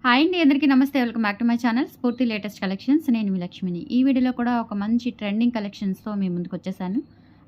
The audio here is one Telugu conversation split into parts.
హాయ్ అండి, అందరికీ నమస్తే. Welcome back to my channel స్ఫూర్తి లేటెస్ట్ కలెక్షన్స్. నేను మీ లక్ష్మిని. ఈ వీడియోలో కూడా ఒక మంచి ట్రెండింగ్ కలెక్షన్స్తో మీ ముందుకు వచ్చేసాను.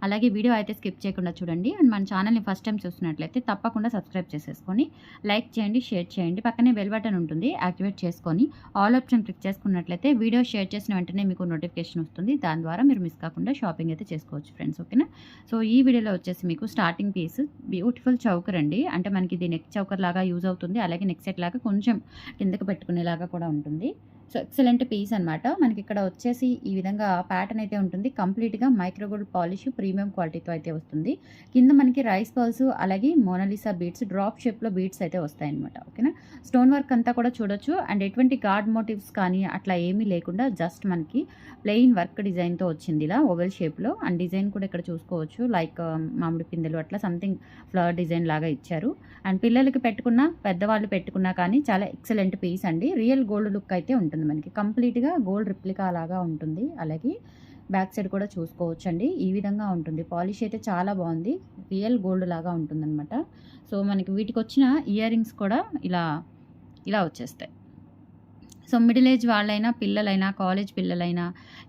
అలాగే వీడియో అయితే స్కిప్ చేయకుండా చూడండి. అండ్ మన ఛానల్ని ఫస్ట్ టైం చూస్తున్నట్లయితే తప్పకుండా సబ్స్క్రైబ్ చేసేసుకొని లైక్ చేయండి, షేర్ చేయండి. పక్కనే బెల్ బటన్ ఉంటుంది, యాక్టివేట్ చేసుకొని ఆల్ ఆప్షన్ క్లిక్ చేసుకున్నట్లయితే వీడియో షేర్ చేసిన వెంటనే మీకు నోటిఫికేషన్ వస్తుంది. దాని ద్వారా మీరు మిస్ కాకుండా షాపింగ్ అయితే చేసుకోవచ్చు ఫ్రెండ్స్. ఓకేనా? సో ఈ వీడియోలో వచ్చేసి మీకు స్టార్టింగ్ పీస్ బ్యూటిఫుల్ చౌకర్ అండి. అంటే మనకి ఇది నెక్ చౌకర్ లాగా యూజ్ అవుతుంది. అలాగే నెక్ సెట్ లాగా కొంచెం కిందకి పెట్టుకునేలాగా కూడా ఉంటుంది. సో ఎక్సలెంట్ పీస్ అనమాట. మనకి ఇక్కడ వచ్చేసి ఈ విధంగా ప్యాటర్న్ అయితే ఉంటుంది. కంప్లీట్గా మైక్రోగోల్డ్ పాలిష్ ప్రీమియం క్వాలిటీతో అయితే వస్తుంది. కింద మనకి రైస్ పర్ల్స్ అలాగే మోనాలిసా బీడ్స్ డ్రాప్ షేప్లో బీడ్స్ అయితే వస్తాయన్నమాట. ఓకేనా? స్టోన్ వర్క్ అంతా కూడా చూడొచ్చు. అండ్ ఎటువంటి గార్డ్ మోటివ్స్ కానీ అట్లా ఏమీ లేకుండా జస్ట్ మనకి ప్లెయిన్ వర్క్ డిజైన్తో వచ్చింది ఇలా ఓవెల్ షేప్లో. అండ్ డిజైన్ కూడా ఇక్కడ చూసుకోవచ్చు, లైక్ మామిడి పిందెలు అట్లా సంథింగ్ ఫ్లవర్ డిజైన్ లాగా ఇచ్చారు. అండ్ పిల్లలకి పెట్టుకున్నా పెద్దవాళ్ళు పెట్టుకున్నా కానీ చాలా ఎక్సలెంట్ పీస్ అండి. రియల్ గోల్డ్ లుక్ అయితే ఉంటుంది. మనకి కంప్లీట్గా గోల్డ్ రిప్లికా లాగా ఉంటుంది. అలాగే బ్యాక్ సైడ్ కూడా చూసుకోవచ్చండి. ఈ విధంగా ఉంటుంది. పాలిష్ అయితే చాలా బాగుంది. రియల్ గోల్డ్ లాగా ఉంటుందన్నమాట. సో మనకి వీటికి వచ్చిన ఇయర్ రింగ్స్ కూడా ఇలా ఇలా వచ్చేస్తాయి. సో మిడిల్ ఏజ్ వాళ్ళైనా పిల్లలైనా కాలేజ్ పిల్లలైనా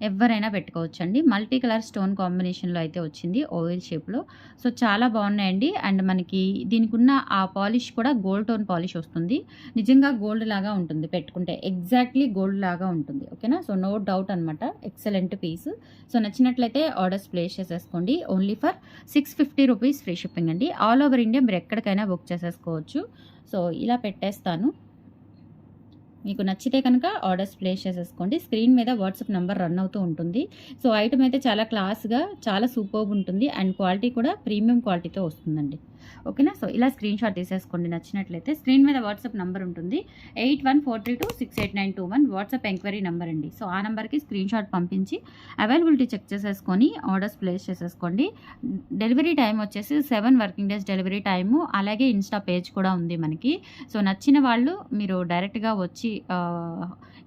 ఎవరైనా పెట్టుకోవచ్చండి. మల్టీ కలర్ స్టోన్ కాంబినేషన్లో అయితే వచ్చింది ఓవెల్ షేప్లో. సో చాలా బాగున్నాయండి. అండ్ మనకి దీనికి ఉన్న ఆ పాలిష్ కూడా గోల్డ్ టోన్ పాలిష్ వస్తుంది. నిజంగా గోల్డ్ లాగా ఉంటుంది పెట్టుకుంటే, ఎగ్జాక్ట్లీ గోల్డ్ లాగా ఉంటుంది. ఓకేనా? సో నో డౌట్ అనమాట. Excellent piece. సో నచ్చినట్లయితే ఆర్డర్స్ ప్లేస్ చేసేసుకోండి. Only for 650 rupees free shipping అండి. ఆల్ ఓవర్ ఇండియా మీరు ఎక్కడికైనా బుక్ చేసేసుకోవచ్చు. సో ఇలా పెట్టేస్తాను. మీకు నచ్చితే కనుక ఆర్డర్స్ ప్లేస్ చేసేసుకోండి. స్క్రీన్ మీద వాట్సాప్ నెంబర్ రన్ అవుతూ ఉంటుంది. సో ఐటమ్ అయితే చాలా క్లాస్గా చాలా సూపర్బ్ ఉంటుంది. అండ్ క్వాలిటీ కూడా ప్రీమియం క్వాలిటీతో వస్తుందండి. ఓకేనా? సో ఇలా స్క్రీన్ షాట్ తీసేసుకోండి నచ్చినట్లయితే. స్క్రీన్ మీద వాట్సాప్ నెంబర్ ఉంటుంది, 8143268921 వాట్సాప్ ఎంక్వైరీ నెంబర్ అండి. సో ఆ నెంబర్కి స్క్రీన్ షాట్ పంపించి అవైలబిలిటీ చెక్ చేసేసుకొని ఆర్డర్స్ ప్లేస్ చేసేసుకోండి. డెలివరీ టైం వచ్చేసి 7 వర్కింగ్ డేస్ డెలివరీ టైము. అలాగే ఇన్స్టా పేజ్ కూడా ఉంది మనకి. సో నచ్చిన వాళ్ళు మీరు డైరెక్ట్గా వచ్చి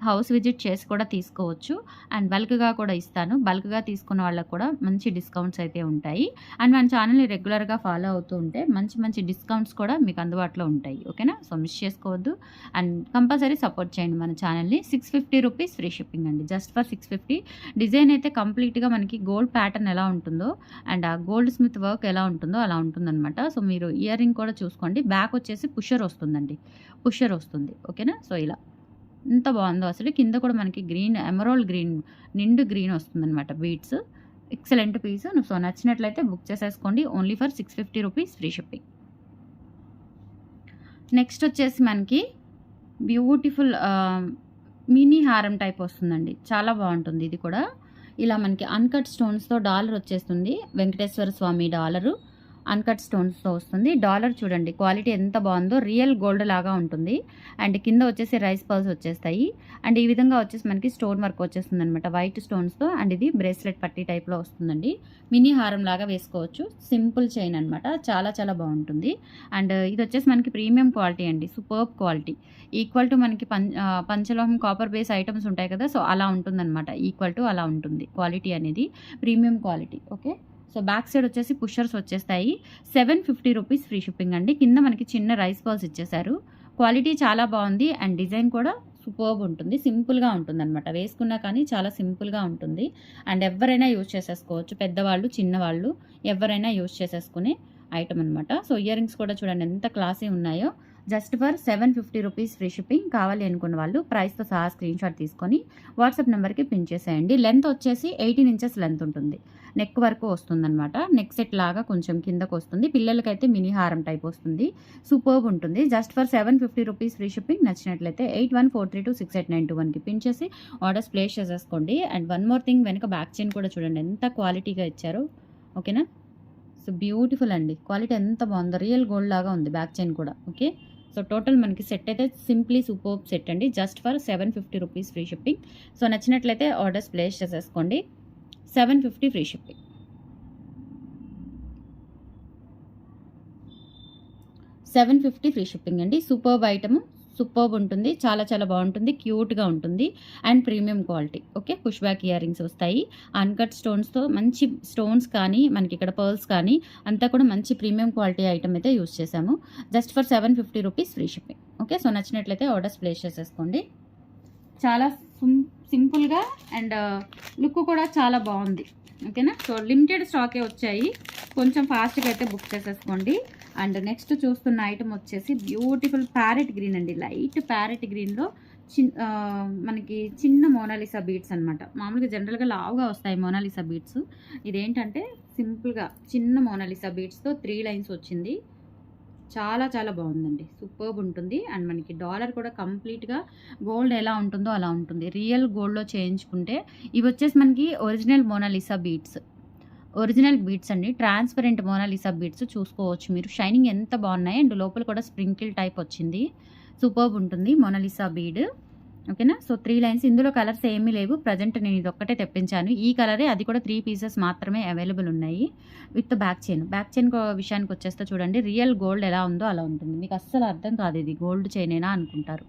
హౌస్ విజిట్ చేసి కూడా తీసుకోవచ్చు. అండ్ బల్క్గా కూడా ఇస్తాను. బల్క్గా తీసుకున్న వాళ్ళకు కూడా మంచి డిస్కౌంట్స్ అయితే ఉంటాయి. అండ్ మన ఛానల్ని రెగ్యులర్గా ఫాలో అవుతూ ఉంటే మంచి మంచి డిస్కౌంట్స్ కూడా మీకు అందుబాటులో ఉంటాయి. ఓకేనా? సో మిస్ చేసుకోవద్దు. అండ్ కంపల్సరీ సపోర్ట్ చేయండి మన ఛానల్ని. 650 రూపీస్ ఫ్రీ షిప్పింగ్ అండి. Just for 650. డిజైన్ అయితే కంప్లీట్గా మనకి గోల్డ్ ప్యాటర్న్ ఎలా ఉంటుందో అండ్ ఆ గోల్డ్ స్మిత్ వర్క్ ఎలా ఉంటుందో అలా ఉంటుందన్నమాట. సో మీరు ఇయర్ రింగ్ కూడా చూసుకోండి. బ్యాక్ వచ్చేసి పుషర్ వస్తుందండి. పుషర్ వస్తుంది. ఓకేనా? సో ఇలా ఎంత బాగుందో అసలు. కింద కూడా మనకి గ్రీన్ ఎమరాల్డ్ గ్రీన్ నిండు గ్రీన్ వస్తుందన్నమాట బీడ్స్. Excellent piece. సో నచ్చినట్లయితే బుక్ చేసేసుకోండి. Only for 650 rupees free shipping. Next వచ్చేసి మనకి బ్యూటిఫుల్ మినీ హారం టైప్ వస్తుందండి. చాలా బాగుంటుంది ఇది కూడా. ఇలా మనకి అన్కట్ స్టోన్స్తో డాలర్ వచ్చేస్తుంది. వెంకటేశ్వర స్వామి డాలరు అన్కట్ స్టోన్స్తో వస్తుంది. డాలర్ చూడండి క్వాలిటీ ఎంత బాగుందో, రియల్ గోల్డ్ లాగా ఉంటుంది. అండ్ కింద వచ్చేసి రైస్ పర్ల్స్ వచ్చేస్తాయి. అండ్ ఈ విధంగా వచ్చేసి మనకి స్టోన్ వర్క్ వచ్చేస్తుంది అనమాట వైట్ స్టోన్స్తో. అండ్ ఇది బ్రేస్లెట్ పట్టీ టైప్లో వస్తుందండి. మినీ హారం లాగా వేసుకోవచ్చు. సింపుల్ చైన్ అనమాట. చాలా చాలా బాగుంటుంది. అండ్ ఇది వచ్చేసి మనకి ప్రీమియం క్వాలిటీ అండి. Superb quality. ఈక్వల్ టు మనకి పంచలోహం కాపర్ బేస్ ఐటమ్స్ ఉంటాయి కదా, సో అలా ఉంటుందన్నమాట. ఈక్వల్ టు అలా ఉంటుంది క్వాలిటీ అనేది. Premium quality. Okay? So back side వచ్చేసి పుషర్స్ వచ్చేస్తాయి. 750 రూపీస్ ఫ్రీ షిప్పింగ్ అండి. కింద మనకి చిన్న రైస్ బాల్స్ ఇచ్చేసారు. క్వాలిటీ చాలా బాగుంది. అండ్ డిజైన్ కూడా సూపర్బ్ ఉంటుంది. సింపుల్గా ఉంటుంది అనమాట. వేసుకున్నా కానీ చాలా సింపుల్గా ఉంటుంది. అండ్ ఎవరైనా యూజ్ చేసేసుకోవచ్చు. పెద్దవాళ్ళు చిన్నవాళ్ళు ఎవరైనా యూజ్ చేసేసుకునే ఐటమ్ అనమాట. సో ఇయర్ రింగ్స్ కూడా చూడండి ఎంత క్లాసీ ఉన్నాయో. Just for 750 rupees free shipping. కావాలి అనుకున్న వాళ్ళు ప్రైస్తో సహా స్క్రీన్ షాట్ తీసుకొని వాట్సాప్ నెంబర్కి పిన్ చేసేయండి. లెంత్ వచ్చేసి 18 ఇంచెస్ లెంత్ ఉంటుంది. నెక్ వరకు వస్తుందన్నమాట. నెక్ సెట్ లాగా కొంచెం కిందకు వస్తుంది. పిల్లలకైతే మినీ హారం టైప్ వస్తుంది. సూపర్బ్ ఉంటుంది. Just for 750 rupees free shipping. నచ్చినట్లయితే 8143268921కి పిన్ చేసి ఆర్డర్స్ ప్లేస్ చేసేసుకోండి. అండ్ వన్ మోర్ థింగ్, వెనక బ్యాక్ చైన్ కూడా చూడండి ఎంత క్వాలిటీగా ఇచ్చారో. ఓకేనా? సో బ్యూటిఫుల్ అండి. క్వాలిటీ ఎంత బాగుందో, రియల్ గోల్డ్ లాగా ఉంది బ్యాక్ చైన్ కూడా. ఓకే? సో టోటల్ మనకి సెట్ అయితే సింప్లీ సూపర్బ్ సెట్ అండి. Just for 750 rupees free shipping. So నచ్చినట్లయితే ఆర్డర్స్ ప్లేస్ చేసేసుకోండి. 750 ఫ్రీ షిప్పింగ్. 750 ఫ్రీ షిప్పింగ్ అండి. Superb item. సూపర్బ్ ఉంటుంది. చాలా చాలా బాగుంటుంది. క్యూట్గా ఉంటుంది and premium quality. Okay, push back ear rings వస్తాయి. అన్కట్ స్టోన్స్తో మంచి స్టోన్స్ కానీ మనకి ఇక్కడ పర్ల్స్ కానీ అంతా కూడా మంచి ప్రీమియం క్వాలిటీ ఐటమ్ అయితే యూస్ చేసాము. Just for 750 rupees free shipping. Okay, so నచ్చినట్లయితే ఆర్డర్స్ ప్లేస్ చేసేసుకోండి. చాలా సింపుల్గా అండ్ లుక్ కూడా చాలా బాగుంది. ఓకేనా, సో లిమిటెడ్ స్టాకే వచ్చాయి. కొంచెం ఫాస్ట్గా అయితే బుక్ చేసేసుకోండి. అండ్ నెక్స్ట్ చూస్తున్న ఐటమ్ వచ్చేసి బ్యూటిఫుల్ ప్యారెట్ గ్రీన్ అండి. లైట్ ప్యారెట్ గ్రీన్లో మనకి చిన్న మోనాలిసా బీడ్స్ అనమాట. మామూలుగా జనరల్గా లావుగా వస్తాయి మోనాలిసా బీడ్స్. ఇదేంటంటే సింపుల్గా చిన్న మోనాలిసా బీడ్స్తో 3 లైన్స్ వచ్చింది. చాలా చాలా బాగుందండి. సూపర్బ్ ఉంటుంది. అండ్ మనకి డాలర్ కూడా కంప్లీట్గా గోల్డ్ ఎలా ఉంటుందో అలా ఉంటుంది. రియల్ గోల్డ్లో చేయించుకుంటే ఇవి వచ్చేసి మనకి original Mona Lisa beads. Original beads అండి. ట్రాన్స్పరెంట్ మోనాలిసా బీడ్స్ చూసుకోవచ్చు మీరు. షైనింగ్ ఎంత బాగున్నాయి. అండ్ లోపల కూడా స్ప్రింకిల్ టైప్ వచ్చింది. సూపర్బ్ ఉంటుంది మోనాలిసా బీడ్. ఓకేనా, సో 3 లైన్స్. ఇందులో కలర్స్ ఏమీ లేవు. ప్రజెంట్ నేను ఇది ఒక్కటే తెప్పించాను. ఈ కలరే, అది కూడా 3 పీసెస్ మాత్రమే అవైలబుల్ ఉన్నాయి with back chain. Back chain విషయానికి వచ్చేస్తే చూడండి, రియల్ గోల్డ్ ఎలా ఉందో అలా ఉంటుంది. మీకు అస్సలు అర్థం కాదు ఇది గోల్డ్ చైనేనా అనుకుంటారు.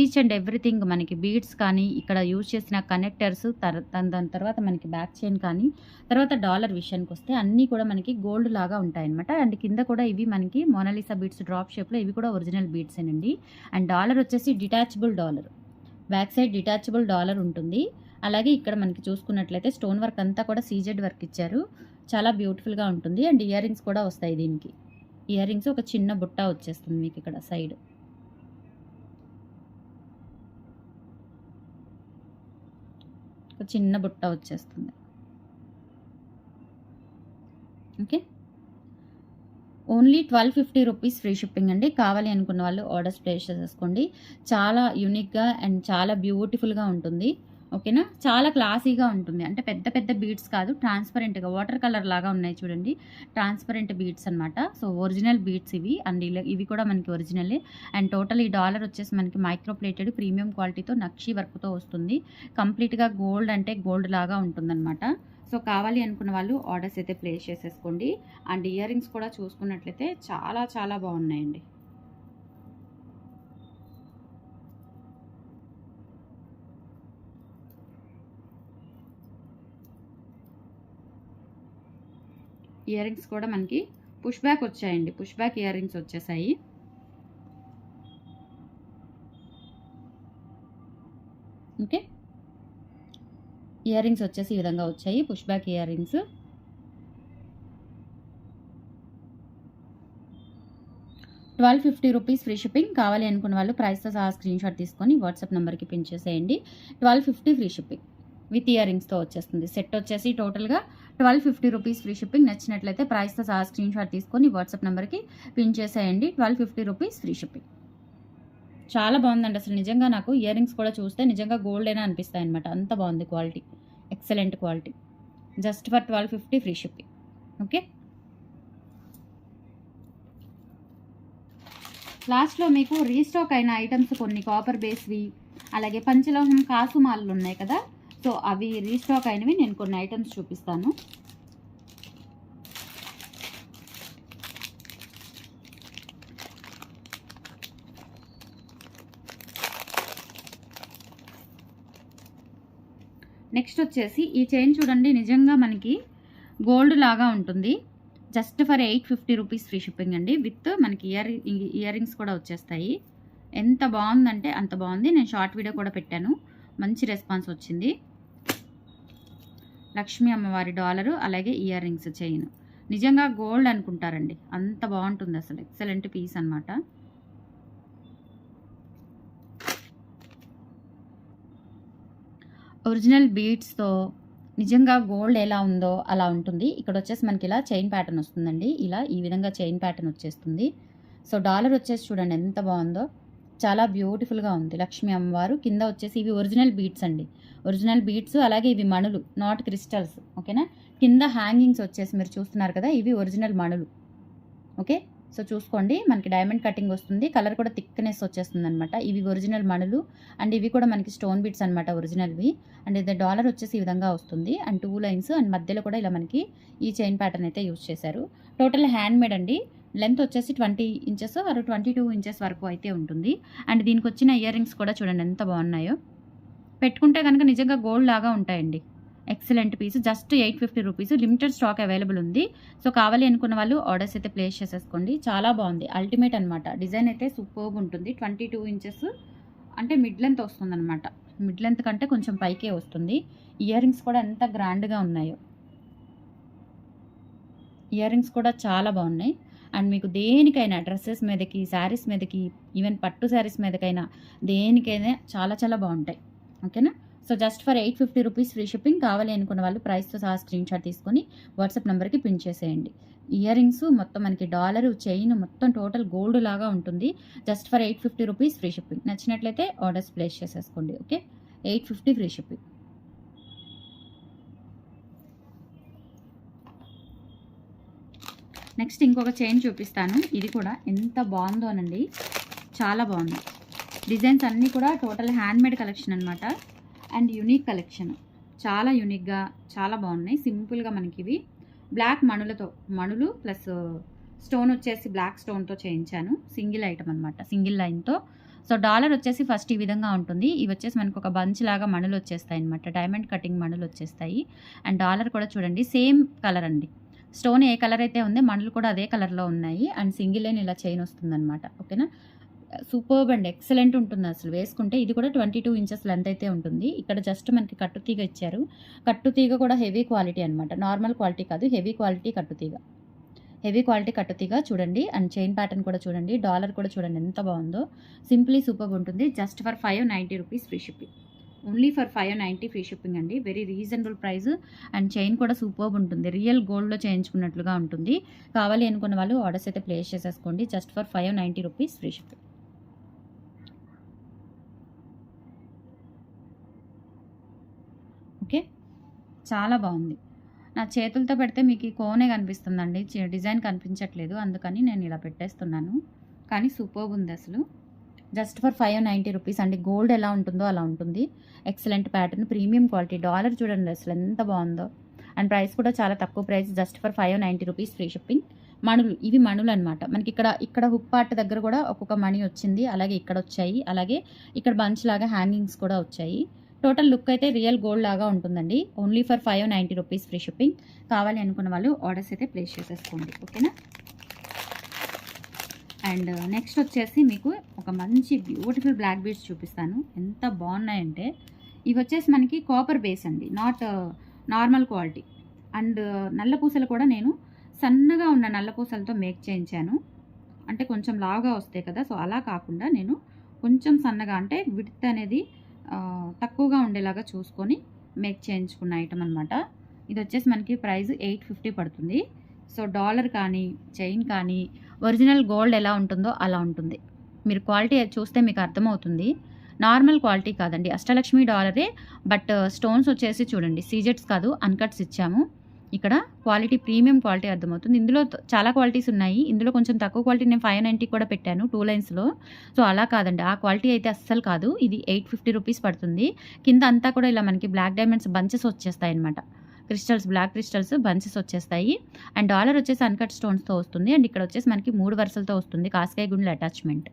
ఈచ్ అండ్ ఎవ్రీథింగ్ మనకి బీడ్స్ కానీ ఇక్కడ యూజ్ చేసిన కనెక్టర్స్, దాని తర్వాత మనకి బ్యాక్ చైన్ కానీ, తర్వాత డాలర్ విషయానికి వస్తే అన్నీ కూడా మనకి గోల్డ్ లాగా ఉంటాయన్నమాట. అండ్ కింద కూడా ఇవి మనకి మోనాలిసా బీడ్స్ డ్రాప్ షేప్లో ఇవి కూడా ఒరిజినల్ బీడ్స్ ఏనండి. అండ్ డాలర్ వచ్చేసి detachable dollar. Back side detachable dollar ఉంటుంది. అలాగే ఇక్కడ మనకి చూసుకున్నట్లయితే స్టోన్ వర్క్ అంతా కూడా సీజెడ్ వర్క్ ఇచ్చారు. చాలా బ్యూటిఫుల్గా ఉంటుంది. అండ్ ఇయర్ రింగ్స్ కూడా వస్తాయి దీనికి. ఇయర్ రింగ్స్ ఒక చిన్న బుట్ట వచ్చేస్తుంది మీకు ఇక్కడ సైడ్. ఒక చిన్న బుట్ట వచ్చేస్తుంది. Okay, only 1250 rupees free shipping అండి. కావాలి అనుకున్న వాళ్ళు ఆర్డర్స్ ప్లేస్ చేసేసుకోండి. చాలా యూనిక్గా అండ్ చాలా బ్యూటిఫుల్గా ఉంటుంది. ఓకేనా, చాలా క్లాసీగా ఉంటుంది. అంటే పెద్ద పెద్ద బీడ్స్ కాదు, ట్రాన్స్పరెంట్గా వాటర్ కలర్ లాగా ఉన్నాయి చూడండి. ట్రాన్స్పరెంట్ బీడ్స్ అనమాట. సో ఒరిజినల్ బీడ్స్ ఇవి. అండ్ ఇవి కూడా మనకి ఒరిజినలే. అండ్ టోటల్ ఈ డాలర్ వచ్చేసి మనకి మైక్రో ప్లేటెడ్ ప్రీమియం క్వాలిటీతో నక్షి వర్క్తో వస్తుంది. కంప్లీట్గా గోల్డ్ అంటే గోల్డ్ లాగా ఉంటుందన్నమాట. సో కావాలి అనుకున్న వాళ్ళు ఆర్డర్స్ అయితే ప్లేస్ చేసేసుకోండి. అండ్ ఇయర్ రింగ్స్ కూడా చూసుకున్నట్లయితే చాలా చాలా బాగున్నాయండి. ఇయర్ రింగ్స్ కూడా మనకి పుష్ బ్యాక్ వచ్చాయండి. పుష్ బ్యాక్ ఇయర్ రింగ్స్ వచ్చేసాయి. ఓకే, ఇయర్ రింగ్స్ వచ్చేసి ఈ విధంగా వచ్చాయి. Push back ear rings. ₹1250 rupees free shipping. కావాలి అనుకున్న వాళ్ళు ప్రైస్తో సహా స్క్రీన్ షాట్ తీసుకొని వాట్సాప్ నెంబర్కి పిన్ చేసేయండి. 1250 ఫ్రీ షిప్పింగ్ విత్ ఇయర్ రింగ్స్తో వచ్చేస్తుంది. సెట్ వచ్చేసి టోటల్గా 1250 రూపీస్ ఫ్రీ షిప్పింగ్. నచ్చినట్లయితే ప్రైస్తో సహా స్క్రీన్ షాట్ తీసుకొని వాట్సాప్ నెంబర్కి పిన్ చేసేయండి. 1250 రూపీస్ ఫ్రీ షిప్పింగ్. చాలా బాగుందండి. అసలు నిజంగా నాకు ఇయర్ రింగ్స్ కూడా చూస్తే నిజంగా గోల్డేనా అనిపిస్తాయి అనమాట. అంత బాగుంది quality. Excellent quality. Just for 1250 free shipping. Okay, లాస్ట్లో మీకు రీస్టాక్ అయిన ఐటమ్స్ కొన్ని కాపర్ బేస్వి, అలాగే పంచలోహం కాసు మాలలు ఉన్నాయి కదా, సో అవి రీస్టాక్ అయినవి నేను కొన్ని ఐటమ్స్ చూపిస్తాను. నెక్స్ట్ వచ్చేసి ఈ చైన్ చూడండి, నిజంగా మనకి గోల్డ్ లాగా ఉంటుంది. Just for 850 rupees free shipping అండి. విత్ మనకి ఇయర్ రింగ్స్ కూడా వచ్చేస్తాయి. ఎంత బాగుందంటే అంత బాగుంది. నేను షార్ట్ వీడియో కూడా పెట్టాను. మంచి రెస్పాన్స్ వచ్చింది. లక్ష్మీ అమ్మవారి డాలరు, అలాగే ఇయర్ రింగ్స్ చైన్. నిజంగా గోల్డ్ అనుకుంటారండి, అంత బాగుంటుంది. అసలు ఎక్సలెంట్ పీస్ అనమాట. ఒరిజినల్ బీడ్స్తో నిజంగా గోల్డ్ ఎలా ఉందో అలా ఉంటుంది. ఇక్కడ వచ్చేసి మనకి ఇలా చైన్ ప్యాటర్న్ వస్తుందండి. ఇలా ఈ విధంగా చైన్ ప్యాటర్న్ వచ్చేస్తుంది. సో డాలర్ వచ్చేసి చూడండి ఎంత బాగుందో. చాలా బ్యూటిఫుల్గా ఉంది. లక్ష్మీ అమ్మవారు కింద వచ్చేసి ఇవి ఒరిజినల్ బీడ్స్ అండి. ఒరిజినల్ బీడ్స్, అలాగే ఇవి మణులు, నాట్ క్రిస్టల్స్. ఓకేనా, కింద హ్యాంగింగ్స్ వచ్చేసి మీరు చూస్తున్నారు కదా, ఇవి ఒరిజినల్ మణులు. ఓకే, సో చూసుకోండి, మనకి డైమండ్ కటింగ్ వస్తుంది. కలర్ కూడా థిక్నెస్ వచ్చేస్తుంది అనమాట. ఇవి ఒరిజినల్ మణులు. అండ్ ఇవి కూడా మనకి స్టోన్ బీడ్స్ అనమాట, ఒరిజినల్వి. అండ్ ఇది డాలర్ వచ్చేసి ఈ విధంగా వస్తుంది. And 2 lines. అండ్ మధ్యలో కూడా ఇలా మనకి ఈ చైన్ ప్యాటర్న్ అయితే యూజ్ చేశారు. టోటల్ హ్యాండ్ మేడ్ అండి. లెంత్ వచ్చేసి 20 ఇంచెస్ ఆర్ 22 ఇంచెస్ వరకు అయితే ఉంటుంది. అండ్ దీనికి వచ్చిన ఇయర్ రింగ్స్ కూడా చూడండి ఎంత బాగున్నాయో. పెట్టుకుంటే కనుక నిజంగా గోల్డ్ లాగా ఉంటాయండి. Excellent piece. Just 850 rupees. Limited stock available ఉంది. సో కావాలి అనుకున్న వాళ్ళు ఆర్డర్స్ అయితే ప్లేస్ చేసేసుకోండి. చాలా బాగుంది. అల్టిమేట్ అనమాట. డిజైన్ అయితే సూపర్బ్ ఉంటుంది. 22 ఇంచెస్ అంటే మిడ్ లెంత్ వస్తుందన్నమాట. మిడ్ లెంత్ కంటే కొంచెం పైకే వస్తుంది. ఇయర్ రింగ్స్ కూడా ఎంత గ్రాండ్గా ఉన్నాయో. ఇయర్ రింగ్స్ కూడా చాలా బాగున్నాయి. అండ్ మీకు దేనికైనా డ్రెస్సెస్ మీదకి, శారీస్ మీదకి, ఈవెన్ పట్టు శారీస్ మీదకైనా దేనికైనా చాలా చాలా బాగుంటాయి. ఓకేనా. So just for 850 rupees free shipping. కావాలి అనుకున్న వాళ్ళు ప్రైస్తో సహా స్క్రీన్ షాట్ తీసుకొని వాట్సాప్ నెంబర్కి పిన్ చేసేయండి. ఇయర్ రింగ్స్ మొత్తం మనకి డాలరు, చైన్ మొత్తం టోటల్ గోల్డ్ లాగా ఉంటుంది. Just for 850 rupees free shipping. నచ్చినట్లయితే ఆర్డర్స్ ప్లేస్ చేసేసుకోండి. Okay, 850 free shipping. నెక్స్ట్ ఇంకొక చైన్ చూపిస్తాను. ఇది కూడా ఎంత బాగుందోనండి. చాలా బాగుంది. డిజైన్స్ అన్నీ కూడా టోటల్ హ్యాండ్మేడ్ కలెక్షన్ అనమాట. And unique collection. చాలా యూనిక్గా చాలా బాగున్నాయి. సింపుల్గా మనకి ఇవి బ్లాక్ మణులు ప్లస్ స్టోన్ వచ్చేసి బ్లాక్ స్టోన్తో చేయించాను. సింగిల్ ఐటమ్ అనమాట, సింగిల్ లైన్తో. సో డాలర్ వచ్చేసి ఫస్ట్ ఈ విధంగా ఉంటుంది. ఇవి వచ్చేసి మనకు ఒక బంచ్ లాగా మణులు వచ్చేస్తాయి అనమాట. డైమండ్ కటింగ్ మణులు వచ్చేస్తాయి. అండ్ డాలర్ కూడా చూడండి సేమ్ కలర్ అండి. స్టోన్ ఏ కలర్ అయితే ఉందో మణులు కూడా అదే కలర్లో ఉన్నాయి. అండ్ సింగిల్ లైన్ ఇలా చైన్ వస్తుందన్నమాట. ఓకేనా. సూపర్బ్ అండ్ ఎక్సలెంట్ ఉంటుంది అసలు వేసుకుంటే. ఇది కూడా 22 ఇంచెస్ లెంత్ అయితే ఉంటుంది. ఇక్కడ జస్ట్ మనకి కట్టుతీగ ఇచ్చారు. కట్టుతీగ కూడా హెవీ క్వాలిటీ అనమాట. నార్మల్ క్వాలిటీ కాదు, హెవీ క్వాలిటీ కట్టుతీగ. హెవీ క్వాలిటీ కట్టుతీగ చూడండి. అండ్ చైన్ ప్యాటర్న్ కూడా చూడండి. డాలర్ కూడా చూడండి ఎంత బాగుందో. సింప్లీ సూపర్బ్ ఉంటుంది. Just for 590 rupees free shipping. Only for 590 free shipping అండి. Very reasonable price. And chain కూడా సూపర్బ్ ఉంటుంది. రియల్ గోల్డ్లో చేయించుకున్నట్లుగా ఉంటుంది. కావాలి అనుకున్న వాళ్ళు ఆర్డర్స్ అయితే ప్లేస్ చేసేసుకోండి. Just for 590 rupees free shipping. Okay, చాలా బాగుంది. నా చేతులతో పెడితే మీకు ఈ కోనే కనిపిస్తుందండి, డిజైన్ కనిపించట్లేదు. అందుకని నేను ఇలా పెట్టేస్తున్నాను. కానీ సూపర్బ్ ఉంది అసలు. జస్ట్ ఫర్ 590 రూపీస్ అండి. గోల్డ్ ఎలా ఉంటుందో అలా ఉంటుంది. Excellent pattern, premium quality. Dollar చూడండి అసలు ఎంత బాగుందో. అండ్ ప్రైస్ కూడా చాలా తక్కువ price. Just for 590 rupees free shipping. మణులు, ఇవి మణులు అనమాట. మనకి ఇక్కడ హుక్ పార్ట్ దగ్గర కూడా ఒక్కొక్క మణి వచ్చింది. అలాగే ఇక్కడ వచ్చాయి. అలాగే ఇక్కడ బంచ్ లాగా హ్యాంగింగ్స్ కూడా వచ్చాయి. టోటల్ లుక్ అయితే రియల్ గోల్డ్ లాగా ఉంటుందండి. Only for 590 rupees free shipping. కావాలి అనుకున్న వాళ్ళు ఆర్డర్స్ అయితే ప్లేస్ చేసేసుకోండి. ఓకేనా. అండ్ నెక్స్ట్ వచ్చేసి మీకు ఒక మంచి బ్యూటిఫుల్ బ్లాక్ బీడ్స్ చూపిస్తాను. ఎంత బాగున్నాయంటే ఇవి వచ్చేసి మనకి కాపర్ బేస్ అండి, నాట్ నార్మల్ క్వాలిటీ. అండ్ నల్ల పూసలు కూడా నేను సన్నగా ఉన్న నల్ల పూసలతో మేక్ చేయించాను. అంటే కొంచెం లావుగా వస్తాయి కదా, సో అలా కాకుండా నేను కొంచెం సన్నగా, అంటే విడ్త్ అనేది తక్కువగా ఉండేలాగా చూసుకొని మేక్ చేయించుకున్న ఐటమ్ అనమాట. ఇది వచ్చేసి మనకి ప్రైస్ 850 పడుతుంది. సో డాలర్ కానీ చైన్ కానీ ఒరిజినల్ గోల్డ్ ఎలా ఉంటుందో అలా ఉంటుంది. మీరు క్వాలిటీ చూస్తే మీకు అర్థమవుతుంది. నార్మల్ క్వాలిటీ కాదండి, అష్టలక్ష్మి డాలరే. బట్ స్టోన్స్ వచ్చేసి చూడండి సీజెట్స్ కాదు, అన్కట్స్ ఇచ్చాము. ఇక్కడ క్వాలిటీ ప్రీమియం క్వాలిటీ అర్థమవుతుంది. ఇందులో చాలా క్వాలిటీస్ ఉన్నాయి. ఇందులో కొంచెం తక్కువ క్వాలిటీ నేను 590 కూడా పెట్టాను 2 లైన్స్లో. సో అలా కాదండి, ఆ క్వాలిటీ అయితే అస్సలు కాదు. ఇది 850 రూపీస్ పడుతుంది. కింద అంతా కూడా ఇలా మనకి బ్లాక్ డైమండ్స్ బంచెస్ వచ్చేస్తాయి అనమాట. క్రిస్టల్స్, బ్లాక్ క్రిస్టల్స్ బంచెస్ వచ్చేస్తాయి. అండ్ డాలర్ వచ్చేసి అన్కట్ స్టోన్స్తో వస్తుంది. అండ్ ఇక్కడ వచ్చేసి మనకి 3 వరుసలతో వస్తుంది. కాస్కాయ గుండెల అటాచ్మెంట్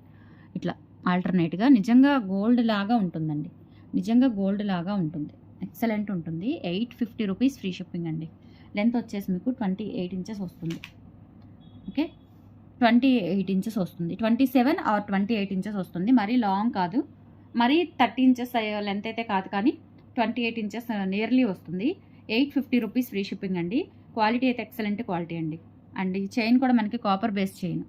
ఇట్లా ఆల్టర్నేట్గా. నిజంగా గోల్డ్ లాగా ఉంటుందండి. నిజంగా గోల్డ్ లాగా ఉంటుంది. ఎక్సలెంట్ ఉంటుంది. 850 రూపీస్ ఫ్రీ షిప్పింగ్ అండి. లెంత్ వచ్చేసి మీకు 28 ఇంచెస్ వస్తుంది. ఓకే, 28 ఇంచెస్ వస్తుంది. 27 ఆర్ 28 ఇంచెస్ వస్తుంది. మరీ లాంగ్ కాదు, మరీ 30 ఇంచెస్ లెంత్ అయితే కాదు, కానీ 28 ఇంచెస్ నియర్లీ వస్తుంది. 850 రూపీస్ ఫ్రీ షిప్పింగ్ అండి. క్వాలిటీ అయితే ఎక్సలెంట్ క్వాలిటీ అండి. అండ్ ఈ చైన్ కూడా మనకి కాపర్ బేస్ చైన్.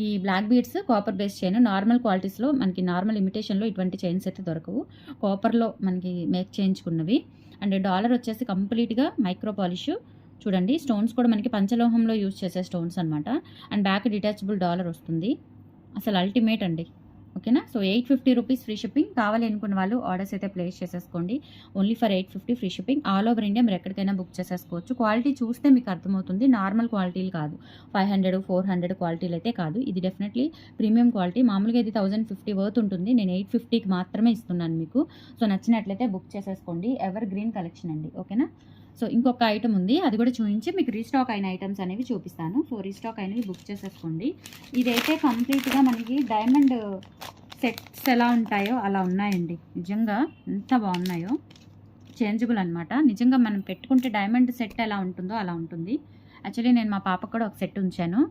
ఈ black beads copper base chain. Normal క్వాలిటీస్లో మనకి నార్మల్ ఇమిటేషన్లో ఇటువంటి చైన్స్ అయితే దొరకవు. కాపర్లో మనకి మేక్ చేయించుకున్నవి. అండ్ డాలర్ వచ్చేసి కంప్లీట్గా మైక్రో పాలిష్. చూడండి స్టోన్స్ కూడా మనకి పంచలోహంలో యూజ్ చేసే స్టోన్స్ అనమాట. అండ్ బ్యాక్ డిటాచబుల్ డాలర్ వస్తుంది. అసలు అల్టిమేట్ అండి. ఓకేనా. So 850 rupees free shipping. కావాలి అనుకున్న వాళ్ళు ఆర్డర్స్ అయితే ప్లేస్ చేసేసుకోండి. Only for 850 free shipping. All over India మీరు ఎక్కడికైనా బుక్ చేసేసుకోవచ్చు. క్వాలిటీ చూస్తే మీకు అర్థమవుతుంది. నార్మల్ క్వాలిటీలు కాదు, 500, 400 క్వాలిటీలు అయితే కాదు. ఇది డెఫినెట్లీ ప్రీమియం క్వాలిటీ. మామూలుగా ఇది 1050 వర్త్ ఉంటుంది. నేను 850కి మాత్రమే ఇస్తున్నాను మీకు. సో నచ్చినట్లయితే బుక్ చేసేసుకోండి. ఎవర్ గ్రీన్ కలెక్షన్ అండి. ఓకేనా. సో ఇంకొక ఐటమ్ ఉంది, అది కూడా చూపించి మీకు రీస్టాక్ అయిన ఐటమ్స్ అనేవి చూపిస్తాను. సో రీస్టాక్ అయినవి బుక్ చేసేసుకోండి. ఇదైతే కంప్లీట్గా మనకి డైమండ్ సెట్స్ ఎలా ఉంటాయో అలా ఉన్నాయండి. నిజంగా ఎంత బాగున్నాయో, చేంజబుల్ అనమాట. నిజంగా మనం పెట్టుకుంటే డైమండ్ సెట్ ఎలా ఉంటుందో అలా ఉంటుంది. యాక్చువల్లీ నేను మా పాపకు కూడా ఒక సెట్ ఉంచాను.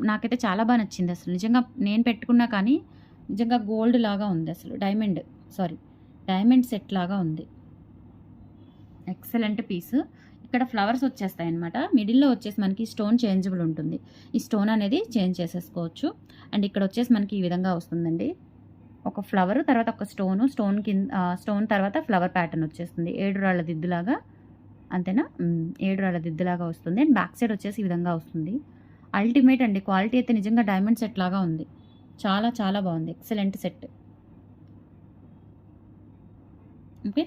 నాకైతే చాలా బాగా నచ్చింది అసలు. నిజంగా నేను పెట్టుకున్నా కానీ నిజంగా గోల్డ్ లాగా ఉంది అసలు. డైమండ్ సెట్ లాగా ఉంది. Excellent piece. ఇక్కడ ఫ్లవర్స్ వచ్చేస్తాయి అనమాట. మిడిల్లో వచ్చేసి మనకి స్టోన్ చేంజబుల్ ఉంటుంది. ఈ స్టోన్ అనేది చేంజ్ చేసేసుకోవచ్చు. అండ్ ఇక్కడ వచ్చేసి మనకి ఈ విధంగా వస్తుందండి. ఒక ఫ్లవర్ తర్వాత ఒక స్టోన్ కింద స్టోన్ తర్వాత ఫ్లవర్ ప్యాటర్న్ వచ్చేస్తుంది. 7 రాళ్ళ దిద్దులాగా, అంతేనా? 7 రాళ్ళ దిద్దులాగా వస్తుంది. అండ్ బ్యాక్ సైడ్ వచ్చేసి ఈ విధంగా వస్తుంది. అల్టిమేట్ అండి. క్వాలిటీ అయితే నిజంగా డైమండ్ సెట్ లాగా ఉంది. చాలా చాలా బాగుంది. Excellent set. Okay,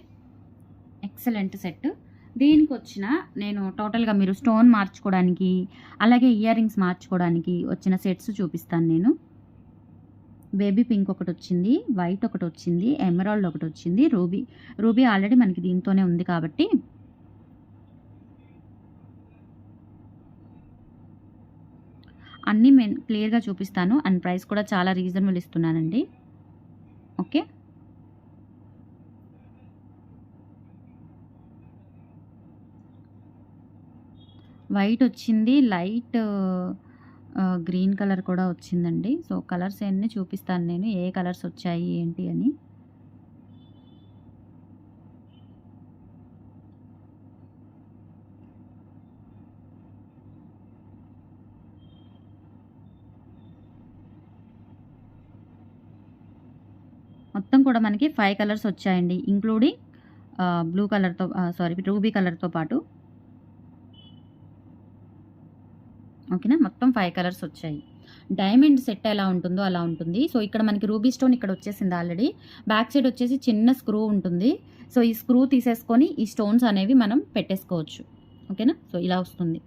excellent set. దీనికి వచ్చిన నేను టోటల్గా మీరు స్టోన్ మార్చుకోవడానికి అలాగే ఇయర్ రింగ్స్ మార్చుకోవడానికి వచ్చిన సెట్స్ చూపిస్తాను నేను. బేబీ పింక్ ఒకటి వచ్చింది, వైట్ ఒకటి వచ్చింది, ఎమరాల్డ్ ఒకటి వచ్చింది, రూబీ ఆల్రెడీ మనకి దీంతోనే ఉంది కాబట్టి అన్నీ నేను క్లియర్గా చూపిస్తాను. అండ్ ప్రైస్ కూడా చాలా రీజనబుల్ ఇస్తున్నానండి. ఓకే, వైట్ వచ్చింది, లైట్ గ్రీన్ కలర్ కూడా వచ్చిందండి. సో కలర్స్ అన్నీ చూపిస్తాను నేను, ఏ కలర్స్ వచ్చాయి ఏంటి అని. మొత్తం కూడా మనకి 5 కలర్స్ వచ్చాయండి, ఇంక్లూడింగ్ బ్లూ కలర్తో రూబీ కలర్తో పాటు. ఓకేనా, మొత్తం 5 కలర్స్ వచ్చాయి. డైమండ్ సెట్ ఎలా ఉంటుందో అలా ఉంటుంది. సో ఇక్కడ మనకి రూబీ స్టోన్ ఇక్కడ వచ్చేసింది ఆల్రెడీ. బ్యాక్ సైడ్ వచ్చేసి చిన్న స్క్రూ ఉంటుంది. సో ఈ స్క్రూ తీసేసుకొని ఈ స్టోన్స్ అనేవి మనం పెట్టేసుకోవచ్చు. ఓకేనా, సో ఇలా వస్తుంది.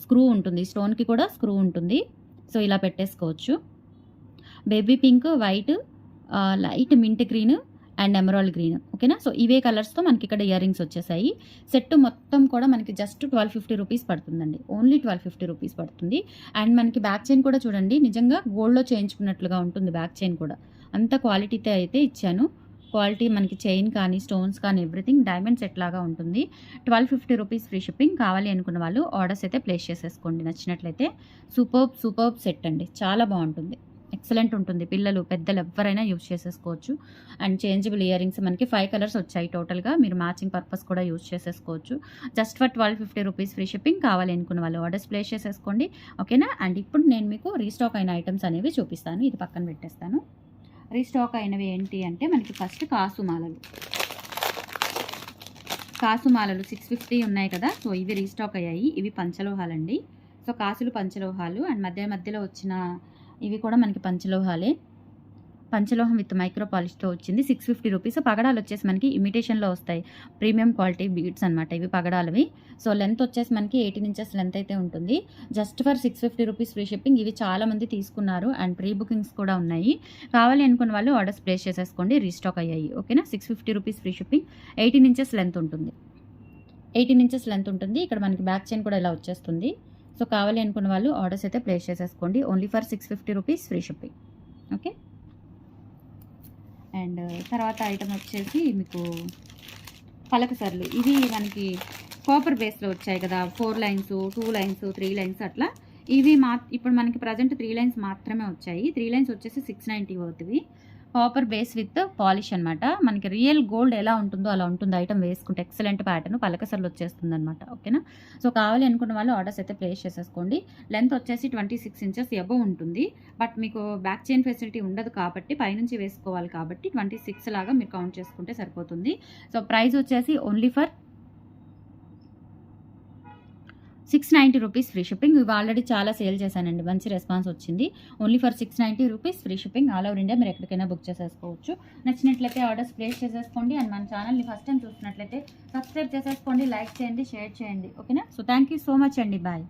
స్క్రూ ఉంటుంది, స్టోన్కి కూడా స్క్రూ ఉంటుంది. సో ఇలా పెట్టేసుకోవచ్చు. Baby pink, white, light mint green and emerald green. ఓకేనా, సో ఇవే కలర్స్తో మనకి ఇక్కడ ఇయర్ రింగ్స్ వచ్చేసాయి. సెట్ మొత్తం కూడా మనకి జస్ట్ 1250 రూపీస్ పడుతుందండి. ఓన్లీ 1250 రూపీస్ పడుతుంది. అండ్ మనకి బ్యాక్ చైన్ కూడా చూడండి, నిజంగా గోల్డ్లో చేయించుకున్నట్లుగా ఉంటుంది. బ్యాక్ చైన్ కూడా అంత క్వాలిటీతో అయితే ఇచ్చాను. క్వాలిటీ మనకి చైన్ కానీ స్టోన్స్ కానీ ఎవ్రీథింగ్ డైమండ్ సెట్ లాగా ఉంటుంది. 1250 రూపీస్ ఫ్రీ షిప్పింగ్. కావాలి అనుకున్న వాళ్ళు ఆర్డర్స్ అయితే ప్లేస్ చేసేసుకోండి. నచ్చినట్లయితే సూపర్బ్ సెట్ అండి, చాలా బాగుంటుంది. ఎక్సలెంట్ ఉంటుంది. పిల్లలు పెద్దలు ఎవరైనా యూజ్ చేసేసుకోవచ్చు. అండ్ చేంజబుల్ ఇయర్ రింగ్స్ మనకి 5 కలర్స్ వచ్చాయి టోటల్గా. మీరు మ్యాచింగ్ పర్పస్ కూడా యూజ్ చేసేసుకోవచ్చు. Just for 1250 rupees free shipping. కావాలి అనుకున్న వాళ్ళు ఆర్డర్స్ ప్లేస్ చేసేసుకోండి. ఓకేనా, అండ్ ఇప్పుడు నేను మీకు రీస్టాక్ అయిన ఐటమ్స్ అనేవి చూపిస్తాను. ఇది పక్కన పెట్టేస్తాను. రీస్టాక్ అయినవి ఏంటి అంటే మనకి ఫస్ట్ కాసుమాలలు 650 ఉన్నాయి కదా. సో ఇవి రీస్టాక్ అయ్యాయి. ఇవి పంచలోహాలండి. సో కాసులు పంచలోహాలు. అండ్ మధ్యలో వచ్చిన ఇవి కూడా మనకి పంచలోహాలే. పంచలోహం విత్ మైక్రో పాలిష్తో వచ్చింది. 650 రూపీస్. పగడాలు వచ్చేసి మనకి ఇమిటేషన్లో వస్తాయి. ప్రీమియం క్వాలిటీ బీడ్స్ అనమాట ఇవి పగడాలవి. సో లెంత్ వచ్చేసి మనకి 18 ఇంచెస్ లెంత్ అయితే ఉంటుంది. Just for 650 rupees free shipping. ఇవి చాలామంది తీసుకున్నారు అండ్ ప్రీ బుకింగ్స్ కూడా ఉన్నాయి. కావాలి అనుకున్న వాళ్ళు ఆర్డర్స్ ప్లేస్ చేసేసుకోండి. రీస్టాక్ అయ్యాయి. ఓకేనా, 650 rupees free shipping. 18 inches length ఉంటుంది. 18 ఇంచెస్ లెంత్ ఉంటుంది. ఇక్కడ మనకి బ్యాక్ చైన్ కూడా ఇలా వచ్చేస్తుంది. సో కావాలి అనుకున్న వాళ్ళు ఆర్డర్స్ అయితే ప్లేస్ చేసేసుకోండి. Only for 650 rupees free shipping. Okay, and తర్వాత ఐటమ్ వచ్చేసి మీకు పలకసర్లు. ఇవి మనకి కాపర్ బేస్లో వచ్చాయి కదా. 4 లైన్స్, 2 లైన్స్, 3 లైన్స్ అట్లా. ఇవి ఇప్పుడు మనకి ప్రజెంట్ 3 లైన్స్ మాత్రమే వచ్చాయి. 3 లైన్స్ వచ్చేసి 690 అవుతుంది. కాపర్ బేస్ విత్ పాలిష్ అనమాట. మనకి రియల్ గోల్డ్ ఎలా ఉంటుందో అలా ఉంటుంది ఐటమ్ వేసుకుంటే. ఎక్సలెంట్ ప్యాటర్న్ పలకసర్లు వచ్చేస్తుంది అనమాట. ఓకేనా, సో కావాలి అనుకున్న వాళ్ళు ఆర్డర్స్ అయితే ప్లేస్ చేసేసుకోండి. లెంత్ వచ్చేసి 26 ఇంచెస్ అబవ్ ఉంటుంది. బట్ మీకు బ్యాక్ చైన్ ఫెసిలిటీ ఉండదు కాబట్టి పైనుంచి వేసుకోవాలి కాబట్టి 26 లాగా మీరు కౌంట్ చేసుకుంటే సరిపోతుంది. సో ప్రైస్ వచ్చేసి only for 690 rupees free shipping. ఇవి ఆల్రెడీ చాలా సేల్ చేశానండి, మంచి రెస్పాన్స్ వచ్చింది. Only for 690 rupees free shipping. All over India మీరు ఎక్కడికైనా బుక్ చేసేసుకోవచ్చు. నచ్చినట్లయితే ఆర్డర్స్ ప్లేస్ చేసేసుకోండి. అండ్ మన ఛానల్ని ఫస్ట్ టైం చూస్తున్నట్లయితే సబ్స్క్రైబ్ చేసేసుకోండి, లైక్ చేయండి, షేర్ చేయండి. ఓకేనా, so thank you so much అండి. బాయ్.